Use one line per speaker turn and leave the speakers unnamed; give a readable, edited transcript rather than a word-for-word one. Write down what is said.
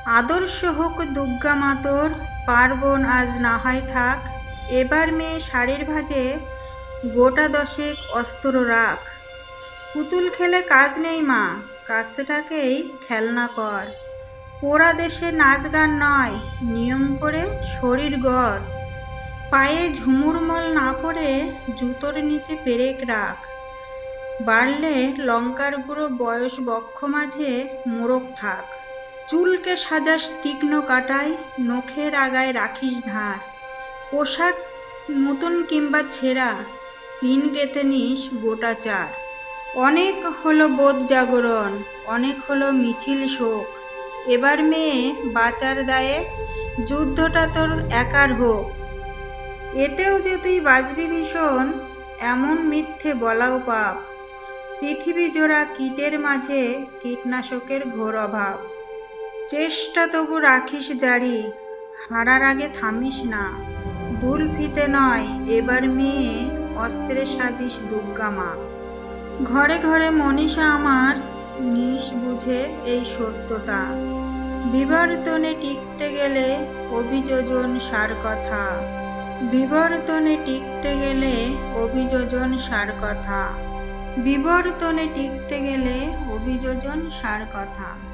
আদর্শ হোক দুর্গা মাতোর, পার্বণ আজ না হয় থাক। এবার মেয়ে শাড়ির ভাঁজে গোটা দশেক অস্ত্র রাখ। পুতুল খেলে কাজ নেই মা, কাস্তেটাকেই খেলনা কর। পোড়া দেশে নাচ গান নয়, নিয়ম করে শরীর গড়। পায়ে ঝুমুরমল না পড়ে জুতোর নিচে পেরেক রাখ। বাড়লে লঙ্কার গুঁড়ো বয়স বক্ষ মাঝে মোড়ক থাক। চুলকে সাজাস তীক্ষ্ণ কাটায়, নখের আগায় রাখিস ধার। পোশাক নতুন কিংবা ছেঁড়া, পিন গেঁথে নিস গোটা চার। অনেক হলো বোধ জাগরণ, অনেক হলো মিছিল শোক। এবার মেয়ে বাঁচার দায়ে যুদ্ধটা তোর একার হোক। এতেও যে তুই বাঁচবি ভীষণ, এমন মিথ্যে বলাও পাপ। পৃথিবী জোড়া কীটের মাঝে কীটনাশকের ঘোর অভাব। চেষ্টা তবু রাখিস জারি, হারার আগে থামিস না। দুল ফিতে নয় এবার মেয়ে, অস্ত্রে সাজিস দুর্গা মা। ঘরে ঘরে মনীষা আমার, নিস বুঝে এই সত্যতা। বিবর্তনে টিকতে গেলে অভিযোজন সার কথা। বিবর্তনে টিকতে গেলে অভিযোজন সার কথা। বিবর্তনে টিকতে গেলে অভিযোজন সার কথা।